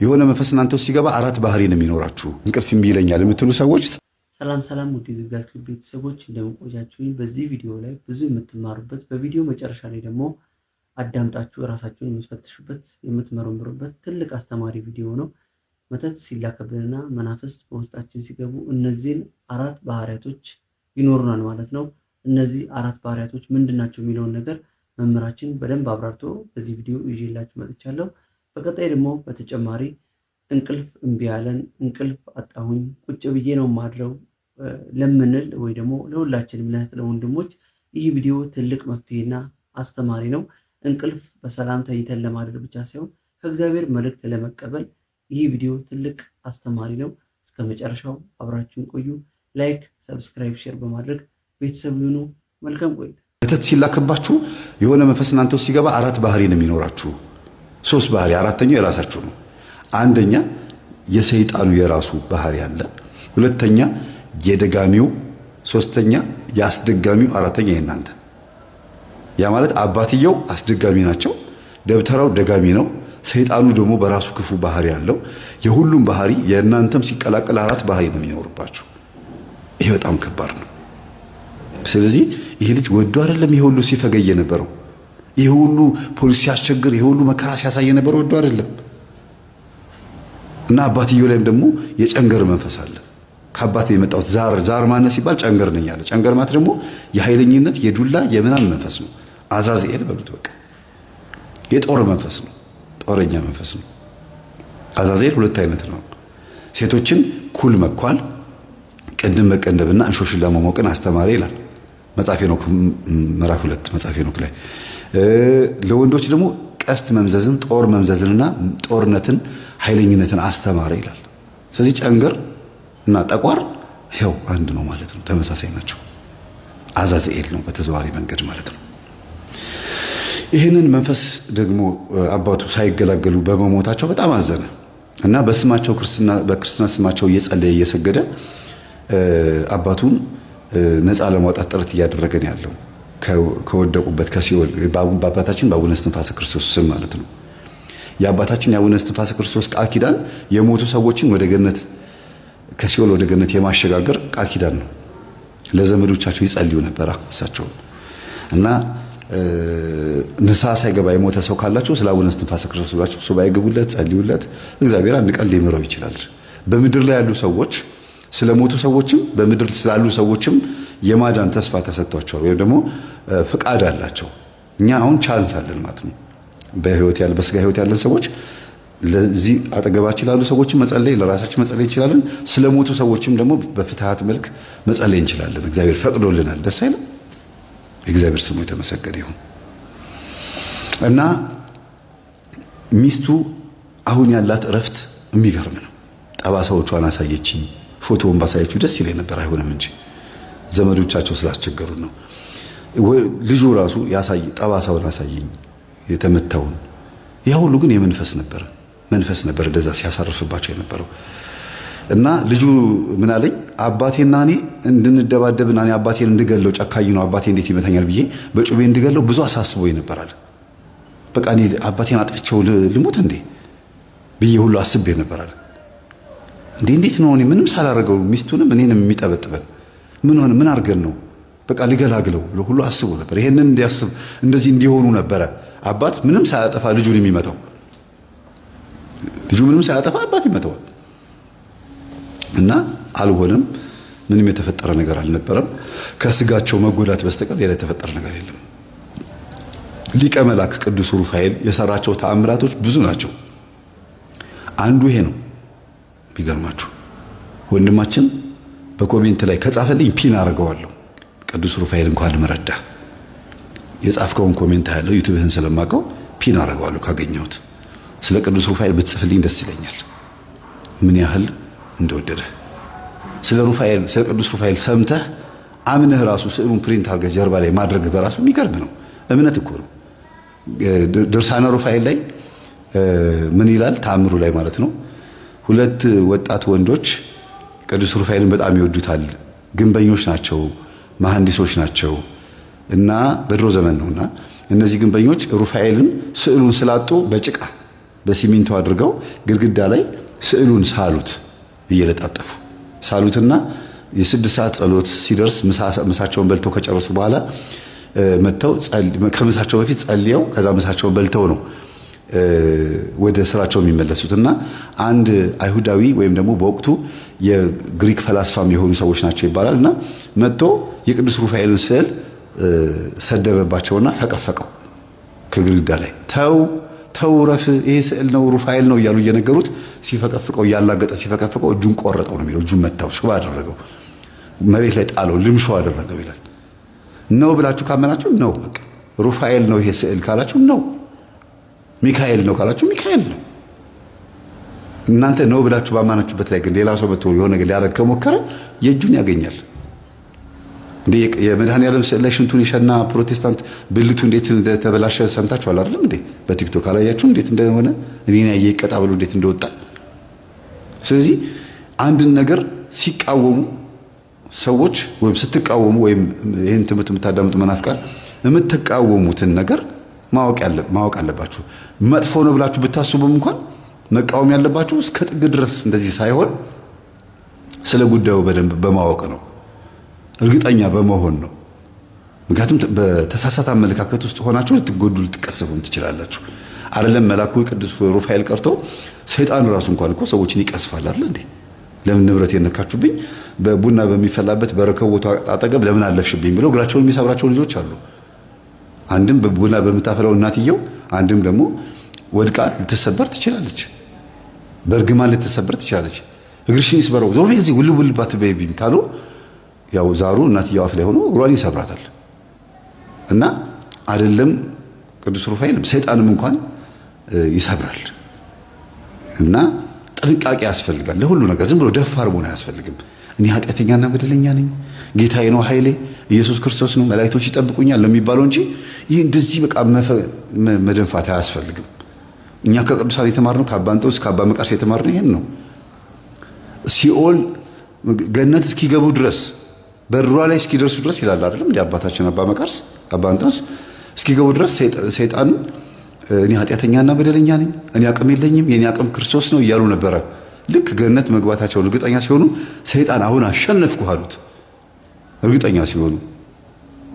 የሆነ መንፈስ እናንተ ውስጥ ሲገባ አራት ባህሪ ነው የሚኖራችሁ። እንቅልፍ እምቢ ይለኛል የምትሉ ሰዎች ሰላም ውድ የዝግዛችሁ ቤተሰቦች እንደምቆያችሁኝ፣ በዚህ ቪዲዮ ላይ ብዙ የምትማሩበት በቪዲዮ መጨረሻ ላይ ደግሞ አዳምጣችሁ ራሳችሁን የምትፈትሹበት የምትመረምሩበት ትልቅ አስተማሪ ቪዲዮ ነው። መተት ሲላከብንና መናፍስት በውስጣችን ሲገቡ እነዚህን አራት ባህሪያቶች ይኖሩናል ማለት ነው። እነዚህ አራት ባህሪያቶች ምንድናቸው የሚለውን ነገር መምህራችን በደንብ አብራርቶ በዚህ ቪዲዮ ይዤላችሁ መጥቻለሁ። በቀጣይ ደግሞ በተጨማሪ እንቅልፍ እምቢ ያለን፣ እንቅልፍ አጣሁኝ፣ ቁጭ ብዬ ነው ማድረው ለምንል ወይ ደግሞ ለሁላችንም ለእህት ለወንድሞች ይህ ቪዲዮ ትልቅ መፍትሄና አስተማሪ ነው። እንቅልፍ በሰላም ተኝተን ለማደር ብቻ ሳይሆን ከእግዚአብሔር መልእክት ለመቀበል ይህ ቪዲዮ ትልቅ አስተማሪ ነው። እስከ መጨረሻው አብራችሁን ቆዩ። ላይክ፣ ሰብስክራይብ፣ ሼር በማድረግ ቤተሰብ ይሁኑ። መልካም ቆይታ። መተት ሲላክባችሁ የሆነ መንፈስ እናንተ ውስጥ ሲገባ አራት ባህሪ ነው የሚኖራችሁ። ሶስት ባህሪ፣ አራተኛው የራሳችሁ ነው። አንደኛ የሰይጣኑ የራሱ ባህሪ አለ። ሁለተኛ የደጋሚው፣ ሶስተኛ የአስደጋሚው፣ አራተኛ የእናንተ። ያ ማለት አባትየው አስደጋሚ ናቸው፣ ደብተራው ደጋሚ ነው፣ ሰይጣኑ ደግሞ በራሱ ክፉ ባህሪ አለው። የሁሉም ባህሪ የእናንተም ሲቀላቀል አራት ባህሪ ነው የሚኖርባችሁ። ይሄ በጣም ከባድ ነው። ስለዚህ ይሄ ልጅ ወዶ አይደለም ይሄ ሁሉ ሲፈገይ የነበረው፣ ይሄ ሁሉ ፖሊስ ሲያስቸግር፣ ይሄ ሁሉ መከራ ሲያሳይ የነበረው ወዶ አይደለም። እና አባትየው ላይም ደግሞ የጨንገር መንፈስ አለ። ከአባት የመጣው ዛር ማነስ ሲባል ጨንገር ነኝ አለ። ጨንገር ማለት ደግሞ የኃይለኝነት የዱላ የምናምን መንፈስ ነው። አዛዝኤል በሉት በቃ የጦር መንፈስ ነው። ጦረኛ መንፈስ ነው። አዛዝኤል ሁለት አይነት ነው። ሴቶችን ኩል መኳል፣ ቅድም መቀንደብና እንሾሽላ መሞቅን አስተማሪ ይላል መጽሐፈ ሄኖክ ምዕራፍ 2 መጽሐፈ ሄኖክ ላይ። ለወንዶች ደግሞ ቀስት መምዘዝን፣ ጦር መምዘዝንና ጦርነትን ኃይለኝነትን አስተማረ ይላል። ስለዚህ ጨንገር እና ጠቋር ይኸው አንድ ነው ማለት ነው። ተመሳሳይ ናቸው። አዛዝኤል ነው በተዘዋዋሪ መንገድ ማለት ነው። ይህንን መንፈስ ደግሞ አባቱ ሳይገላገሉ በመሞታቸው በጣም አዘነ እና በክርስትና ስማቸው እየጸለየ እየሰገደ አባቱን ነፃ ለማውጣት ጥረት እያደረገ ነው ያለው ከወደቁበት ከሲኦል በአባታችን በአቡነ እስትንፋሰ ክርስቶስ ስም ማለት ነው። የአባታችን የአቡነ እስትንፋሰ ክርስቶስ ቃል ኪዳን የሞቱ ሰዎችን ወደ ገነት ከሲኦል ወደ ገነት የማሸጋገር ቃል ኪዳን ነው። ለዘመዶቻቸው ይጸልዩ ነበር እሳቸው እና ንስሐ ሳይገባ የሞተ ሰው ካላችሁ ስለ አቡነ እስትንፋሰ ክርስቶስ ብላችሁ ሱባኤ ግቡለት፣ ጸልዩለት። እግዚአብሔር አንድ ቀን ሊምረው ይችላል። በምድር ላይ ያሉ ሰዎች ስለሞቱ ሰዎችም በምድር ስላሉ ሰዎችም የማዳን ተስፋ ተሰጥቷቸዋል፣ ወይም ደግሞ ፍቃድ አላቸው። እኛ አሁን ቻንስ አለን ማለት ነው። በስጋ ህይወት ያለን ሰዎች ለዚህ አጠገባችን ላሉ ሰዎችም መጸለይ፣ ለራሳችን መጸለይ እንችላለን። ስለሞቱ ሰዎችም ደግሞ በፍትሃት መልክ መጸለይ እንችላለን። እግዚአብሔር ፈቅዶልናል። ደስ አይልም? የእግዚአብሔር ስሙ የተመሰገነ ይሁን። እና ሚስቱ አሁን ያላት እረፍት የሚገርም ነው። ጠባሳዎቿን አሳየችኝ። ፎቶውን ባሳየችው ደስ ይለኝ ነበር፣ አይሆንም እንጂ ዘመዶቻቸው ስላስቸገሩ ነው። ልጁ ራሱ ጠባሳውን አሳየኝ የተመታውን። ያ ሁሉ ግን የመንፈስ ነበር፣ መንፈስ ነበር እንደዛ ሲያሳርፍባቸው የነበረው። እና ልጁ ምን አለኝ፣ አባቴና እኔ እንድንደባደብና እኔ አባቴን እንድገለው፣ ጨካኝ ነው አባቴ እንዴት ይመታኛል ብዬ በጩቤ እንድገለው ብዙ አሳስቦኝ ነበራል። በቃ እኔ አባቴን አጥፍቼው ልሙት እንዴ ብዬ ሁሉ አስቤ ነበራል። እንዴት ነው እኔ ምንም ሳላረገው ሚስቱንም እኔንም የሚጠበጥበን ምን አርገን ነው በቃ ሊገላግለው ሁሉ አስቦ ነበር። ይሄንን እንዲያስብ እንደዚህ እንዲሆኑ ነበረ አባት ምንም ሳያጠፋ ልጁን የሚመታው። ልጁ ምንም ሳያጠፋ አባት ይመታዋል። እና አልሆነም። ምንም የተፈጠረ ነገር አልነበረም። ከስጋቸው መጎዳት በስተቀር ሌላ የተፈጠረ ነገር የለም። ሊቀ መላክ ቅዱስ ሩፋኤል የሰራቸው ተአምራቶች ብዙ ናቸው። አንዱ ይሄ ነው። ቢገርማችሁ ወንድማችን በኮሜንት ላይ ከጻፈልኝ ፒን አደርገዋለሁ። ቅዱስ ሩፋኤል እንኳን ልመረዳ የጻፍከውን ኮሜንት ያለው ዩቲዩብህን ስለማውቀው ፒን አደርገዋለሁ ካገኘሁት። ስለ ቅዱስ ሩፋኤል ብትጽፍልኝ ደስ ይለኛል፣ ምን ያህል እንደወደደ። ስለ ቅዱስ ሩፋኤል ሰምተህ አምነህ ራሱ ስዕሉን ፕሪንት አድርገህ ጀርባ ላይ ማድረግ በራሱ የሚገርም ነው። እምነት እኮ ነው። ድርሳነ ሩፋኤል ላይ ምን ይላል? ተአምሩ ላይ ማለት ነው። ሁለት ወጣት ወንዶች ቅዱስ ሩፋኤልን በጣም ይወዱታል። ግንበኞች ናቸው፣ መሐንዲሶች ናቸው እና በድሮ ዘመን ነውና እነዚህ ግንበኞች ሩፋኤልን ስዕሉን ስላጡ በጭቃ በሲሚንቶ አድርገው ግድግዳ ላይ ስዕሉን ሳሉት፣ እየለጣጠፉ ሳሉትና የ6 ሰዓት ጸሎት ሲደርስ ምሳቸውን በልተው ከጨረሱ በኋላ መተው ከምሳቸው በፊት ጸልየው ከዛ ምሳቸውን በልተው ነው ወደ ስራቸው የሚመለሱትና አንድ አይሁዳዊ ወይም ደግሞ በወቅቱ የግሪክ ፈላስፋም የሆኑ ሰዎች ናቸው ይባላልና መጥቶ የቅዱስ ሩፋኤልን ስዕል ሰደበባቸውና ፈቀፈቀው ከግድግዳ ላይ። ተው ረፍ፣ ይሄ ስዕል ነው ሩፋኤል ነው እያሉ እየነገሩት ሲፈቀፍቀው እያላገጠ ሲፈቀፍቀው እጁን ቆረጠው ነው የሚለው። እጁን መታው፣ ሽባ አደረገው፣ መሬት ላይ ጣለው፣ ልምሾ አደረገው ይላል። ነው ብላችሁ ካመናችሁ ነው በቃ ሩፋኤል ነው ይሄ ስዕል ካላችሁ ነው፣ ሚካኤል ነው ካላችሁ ሚካኤል ነው። እናንተ ነው ብላችሁ ባማናችሁበት ላይ ግን ሌላ ሰው መጥቶ የሆነ ነገር ሊያደርግ ከሞከረ የእጁን ያገኛል። እንዴ የመድኃኔዓለም ስዕል ላይ ሽንቱን የሸና ፕሮቴስታንት ብልቱ እንዴት እንደተበላሸ ሰምታችኋል አይደለም እንዴ? በቲክቶክ አላያችሁ እንዴት እንደሆነ? እኔና ይቀጣ ብሎ እንዴት እንደወጣ። ስለዚህ አንድን ነገር ሲቃወሙ ሰዎች ወይም ስትቃወሙ ወይም ይሄን ትምህርት የምታዳምጡ መናፍቃን የምትቃወሙትን ነገር ማወቅ አለባችሁ። መጥፎ ነው ብላችሁ ብታስቡም እንኳን መቃወም ያለባችሁ እስከ ጥግ ድረስ እንደዚህ ሳይሆን ስለ ጉዳዩ በደንብ በማወቅ ነው፣ እርግጠኛ በመሆን ነው። ምክንያቱም በተሳሳተ አመለካከት ውስጥ ሆናችሁ ልትጎዱ ልትቀሰፉም ትችላላችሁ። አይደለም መልአኩ ቅዱስ ሩፋኤል ቀርቶ ሰይጣኑ ራሱ እንኳን እኮ ሰዎችን ይቀስፋል አይደል እንዴ? ለምን ንብረት የነካችሁብኝ በቡና በሚፈላበት በረከቦቱ አጠገብ ለምን አለፍሽብኝ ብለው እግራቸውን የሚሰብራቸው ልጆች አሉ። አንድም በቡና በምታፈላው እናትየው፣ አንድም ደግሞ ወድቃ ልትሰበር ትችላለች። በእርግማን ልትሰበር ትችላለች። እግርሽን ይስበረው ዞር በዚህ ውልውልባት በይብኝ ካሉ ያው ዛሩ እናትየው አፍ ላይ ሆኖ እግሯን ይሰብራታል። እና አይደለም ቅዱስ ሩፋኤልም ሰይጣንም እንኳን ይሰብራል። እና ጥንቃቄ ያስፈልጋል ለሁሉ ነገር። ዝም ብሎ ደፋር መሆን አያስፈልግም። እኔ ኃጢአተኛና በደለኛ ነኝ፣ ጌታዬ ነው ኃይሌ ኢየሱስ ክርስቶስ ነው፣ መላእክቶች ይጠብቁኛል ለሚባለው እንጂ ይህ እንደዚህ በቃ መደንፋት አያስፈልግም። እኛ ከቅዱሳን የተማርነው ከአባ እንጦንስ ከአባ መቃርስ የተማርነው ይሄን ነው። ሲኦል ገነት እስኪገቡ ድረስ በሯ ላይ እስኪደርሱ ድረስ ይላል አይደለም እንዴ አባታችን አባ መቃርስ አባ እንጦንስ እስኪገቡ ድረስ ሰይጣን እኔ ኃጢአተኛና በደለኛ ነኝ፣ እኔ አቅም የለኝም፣ የኔ አቅም ክርስቶስ ነው እያሉ ነበረ። ልክ ገነት መግባታቸውን እርግጠኛ ሲሆኑ ሰይጣን አሁን አሸነፍኩ አሉት፣ እርግጠኛ ሲሆኑ።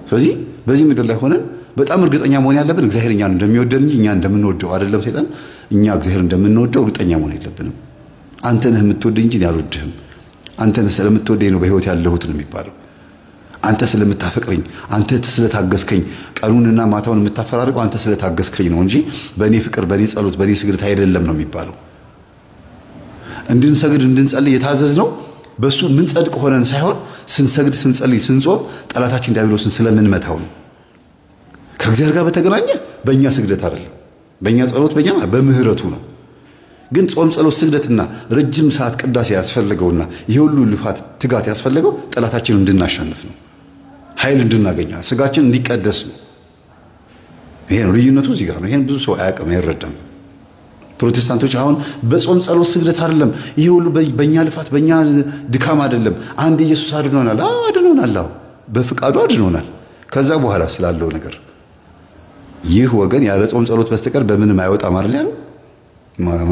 ስለዚህ በዚህ ምድር ላይ ሆነን በጣም እርግጠኛ መሆን ያለብን እግዚአብሔር እኛን እንደሚወደን እንጂ እኛ እንደምንወደው አይደለም። ሰይጣን እኛ እግዚአብሔር እንደምንወደው እርግጠኛ መሆን የለብንም። አንተ ነህ የምትወደኝ እንጂ አልወድህም፣ አንተ ነህ ስለምትወደኝ ነው በህይወት ያለሁት ነው የሚባለው። አንተ ስለምታፈቅረኝ፣ አንተ ስለታገስከኝ፣ ቀኑንና ማታውን የምታፈራርቀው አንተ ስለታገስከኝ ነው እንጂ በእኔ ፍቅር፣ በእኔ ጸሎት፣ በእኔ ስግደት አይደለም ነው የሚባለው። እንድንሰግድ እንድንጸልይ የታዘዝነው በሱ ምን ጸድቅ ሆነን ሳይሆን ስንሰግድ፣ ስንጸልይ፣ ስንጾም ጠላታችን ዲያብሎስን ስለምንመታው ነው። ከእግዚአብሔር ጋር በተገናኘ በእኛ ስግደት አይደለም፣ በእኛ ጸሎት፣ በእኛ በምህረቱ ነው። ግን ጾም፣ ጸሎት፣ ስግደትና ረጅም ሰዓት ቅዳሴ ያስፈልገውና ይሄ ሁሉ ልፋት፣ ትጋት ያስፈልገው ጠላታችንን እንድናሸንፍ ነው፣ ኃይል እንድናገኛ፣ ስጋችን እንዲቀደስ ነው። ይሄ ነው ልዩነቱ፣ እዚህ ጋር ነው። ይሄን ብዙ ሰው አያውቅም፣ አይረዳም። ፕሮቴስታንቶች አሁን በጾም ጸሎት ስግደት አይደለም ይሄ ሁሉ በእኛ ልፋት በእኛ ድካም አይደለም፣ አንድ ኢየሱስ አድኖናል። አድኖናል፣ በፍቃዱ አድኖናል። ከዛ በኋላ ስላለው ነገር ይህ ወገን ያለ ጾም ጸሎት በስተቀር በምንም አይወጣም አይደል ያለው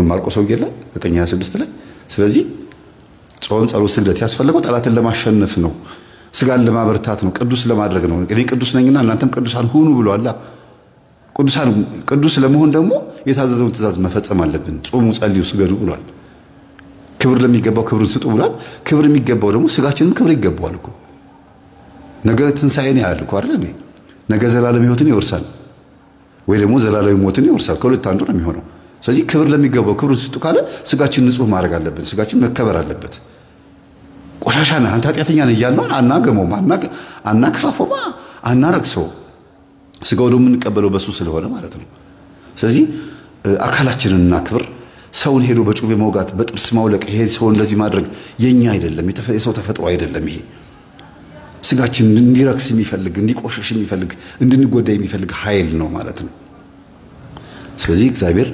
ማርቆስ ወንጌል ላይ 9:26 ላይ። ስለዚህ ጾም ጸሎት ስግደት ያስፈልገው ጠላትን ለማሸነፍ ነው፣ ስጋን ለማበርታት ነው፣ ቅዱስ ለማድረግ ነው። እኔ ቅዱስ ነኝና እናንተም ቅዱሳን ሁኑ ብሏል። ቅዱስ ለመሆን ደግሞ የታዘዘውን ትእዛዝ መፈጸም አለብን። ጾሙ፣ ጸልዩ፣ ስገዱ ብሏል። ክብር ለሚገባው ክብርን ስጡ ብሏል። ክብር የሚገባው ደግሞ ስጋችንም ክብር ይገባዋል እኮ። ነገ ትንሣኤን ያህል እኮ አይደል? ነገ ዘላለም ሕይወትን ይወርሳል ወይ ደግሞ ዘላለም ሞትን ይወርሳል። ከሁለት አንዱ ነው የሚሆነው። ስለዚህ ክብር ለሚገባው ክብርን ስጡ ካለ ስጋችን ንጹህ ማድረግ አለብን። ስጋችን መከበር አለበት። ቆሻሻ ነህ አንተ ኃጢአተኛ ነህ እያልነው አናገመውም፣ አናክፋፈውም፣ አናረክሰው። ስጋው ደግሞ የምንቀበለው በሱ ስለሆነ ማለት ነው። ስለዚህ አካላችንን እናክብር። ሰውን ሄዶ በጩቤ መውጋት፣ በጥርስ ማውለቅ፣ ይሄ ሰው እንደዚህ ማድረግ የኛ አይደለም፣ የሰው ተፈጥሮ አይደለም። ይሄ ስጋችን እንዲረክስ የሚፈልግ፣ እንዲቆሽሽ የሚፈልግ፣ እንድንጎዳ የሚፈልግ ኃይል ነው ማለት ነው። ስለዚህ እግዚአብሔር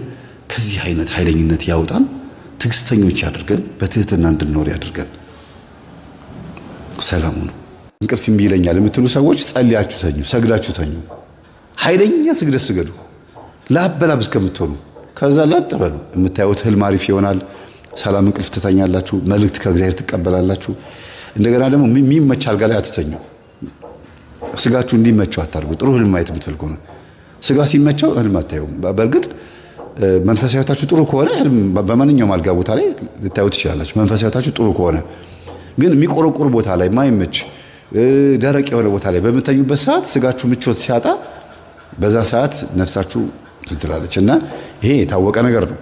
ከዚህ አይነት ኃይለኝነት ያውጣን፣ ትዕግስተኞች ያድርገን፣ በትህትና እንድንኖር ያድርገን። ሰላሙ ነው። እንቅልፍ እምቢ ይለኛል የምትሉ ሰዎች ጸልያችሁ ተኙ፣ ሰግዳችሁ ተኙ። ኃይለኛ ስግደት ስገዱ፣ ላብ በላብ እስከምትሆኑ ከዛ ላጥ በሉ። የምታዩት ህልም አሪፍ ይሆናል። ሰላም እንቅልፍ ትተኛላችሁ። መልእክት ከእግዚአብሔር ትቀበላላችሁ። እንደገና ደግሞ የሚመች አልጋ ላይ አትተኙ። ስጋችሁ እንዲመቸው አታርጉ። ጥሩ ህልም ማየት የምትፈልጉ ነው። ስጋ ሲመቸው ህልም አታዩም። በእርግጥ መንፈሳዊ ህይወታችሁ ጥሩ ከሆነ ህልም በማንኛውም አልጋ ቦታ ላይ ልታዩ ትችላላችሁ። መንፈሳዊ ህይወታችሁ ጥሩ ከሆነ ግን የሚቆረቁር ቦታ ላይ ማይመች ደረቅ የሆነ ቦታ ላይ በምተኙበት ሰዓት ስጋችሁ ምቾት ሲያጣ በዛ ሰዓት ነፍሳችሁ ትላለች እና ይሄ የታወቀ ነገር ነው።